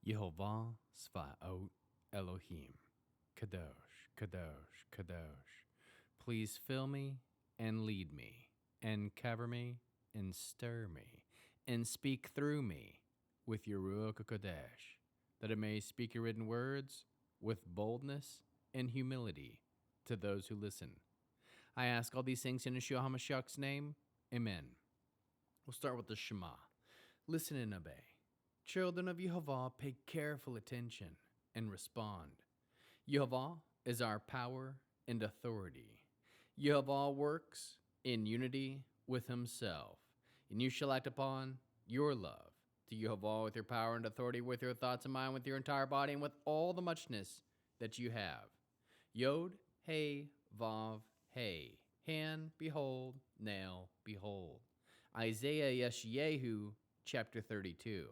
Yehovah Svaot Elohim, Kadosh, Kadosh, Kadosh. Please fill me and lead me, and cover me and stir me, and speak through me with your Ruach HaKodesh, that I may speak your written words with boldness and humility to those who listen. I ask all these things in Yeshua HaMashiach's name. Amen. We'll start with the Shema. Listen and obey. Children of Yehovah, pay careful attention and respond. Yehovah is our power and authority. Yehovah works in unity with himself, and you shall act upon your love to Yehovah with your power and authority, with your thoughts and mind, with your entire body, and with all the muchness that you have. Yod, Hey, Vav, Hey. Han, behold, Nail, behold. Isaiah Yeshayahu, chapter 32.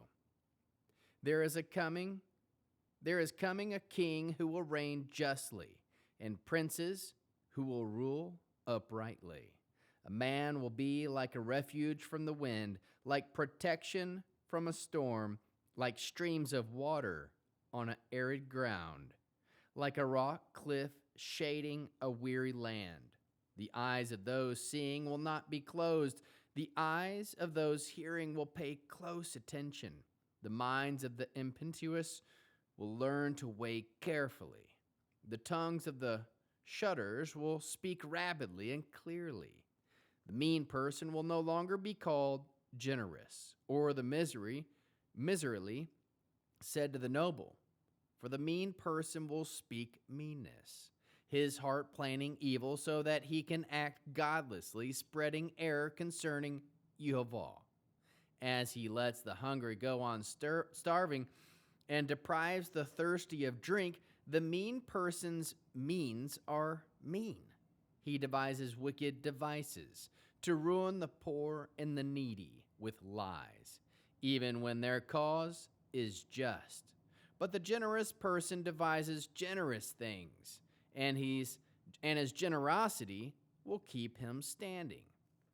There is coming a king who will reign justly, and princes who will rule uprightly. A man will be like a refuge from the wind, like protection from a storm, like streams of water on an arid ground, like a rock cliff shading a weary land. The eyes of those seeing will not be closed. The eyes of those hearing will pay close attention. The minds of the impetuous will learn to weigh carefully. The tongues of the shudders will speak rapidly and clearly. The mean person will no longer be called generous, or the miserly said to the noble, for the mean person will speak meanness, his heart planning evil so that he can act godlessly, spreading error concerning Yehovah. As he lets the hungry go on starving and deprives the thirsty of drink, the mean person's means are mean. He devises wicked devices to ruin the poor and the needy with lies, even when their cause is just. But the generous person devises generous things, and his generosity will keep him standing.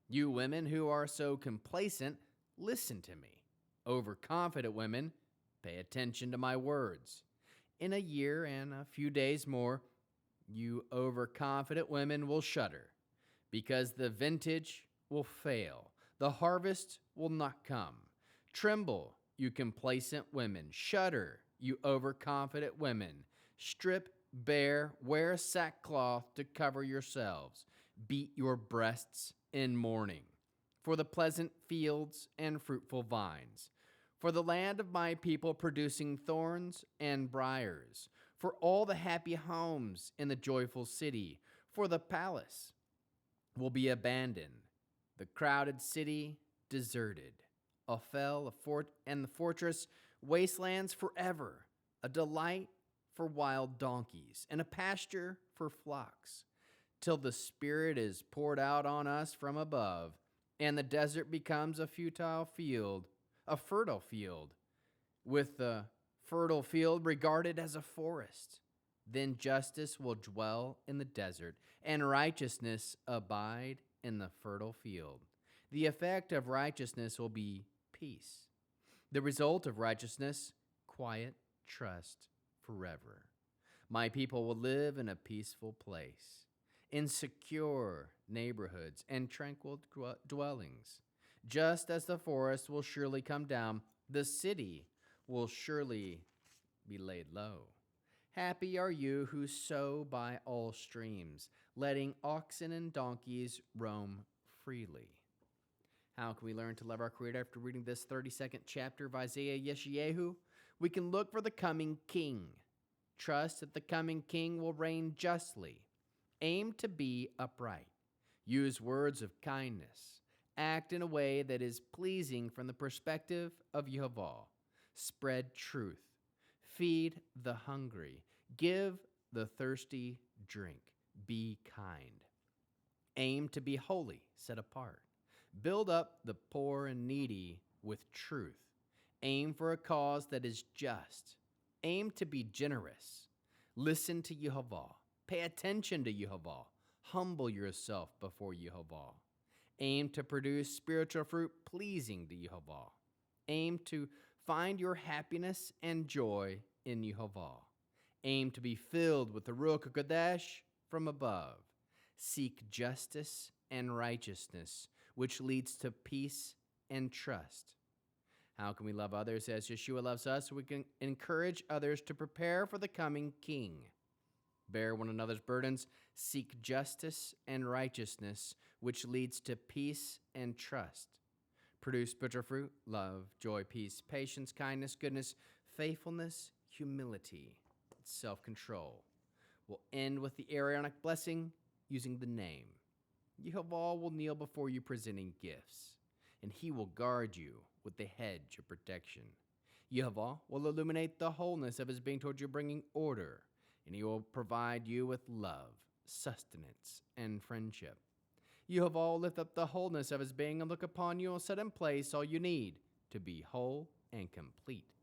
You women who are so complacent, listen to me. Overconfident women, pay attention to my words. In a year and a few days more, you overconfident women will shudder, because the vintage will fail. The harvest will not come. Tremble, you complacent women. Shudder, you overconfident women. Strip bare, wear sackcloth to cover yourselves. Beat your breasts in mourning for the pleasant fields and fruitful vines, for the land of my people producing thorns and briars, for all the happy homes in the joyful city, for the palace will be abandoned, the crowded city deserted, Ophel, and the fortress wastelands forever, a delight for wild donkeys and a pasture for flocks, till the Spirit is poured out on us from above, and the desert becomes a fertile field, with the fertile field regarded as a forest. Then justice will dwell in the desert, and righteousness abide in the fertile field. The effect of righteousness will be peace. The result of righteousness, quiet trust forever. My people will live in a peaceful place, in secure neighborhoods and tranquil dwellings. Just as the forest will surely come down, the city will surely be laid low. Happy are you who sow by all streams, letting oxen and donkeys roam freely. How can we learn to love our Creator after reading this 32nd chapter of Isaiah Yeshayahu? We can look for the coming king. Trust that the coming king will reign justly. Aim to be upright. Use words of kindness. Act in a way that is pleasing from the perspective of Yehovah. Spread truth. Feed the hungry. Give the thirsty drink. Be kind. Aim to be holy, set apart. Build up the poor and needy with truth. Aim for a cause that is just. Aim to be generous. Listen to Yehovah. Pay attention to Yehovah. Humble yourself before Yehovah. Aim to produce spiritual fruit pleasing to Yehovah. Aim to Find your happiness and joy in Yehovah. Aim to be filled with the Ruach HaKodesh from above. Seek justice and righteousness, which leads to peace and trust. How can we love others as Yeshua loves us? We can encourage others to prepare for the coming King. Bear one another's burdens, seek justice and righteousness, which leads to peace and trust. Produce spiritual fruit, love, joy, peace, patience, kindness, goodness, faithfulness, humility, self-control. We'll end with the Aaronic blessing using the name. Yehovah will kneel before you presenting gifts, and he will guard you with the hedge of protection. Yehovah will illuminate the wholeness of his being toward you, bringing order, and he will provide you with love, sustenance, and friendship. Yehovah will lift up the wholeness of his being and look upon you and set in place all you need to be whole and complete.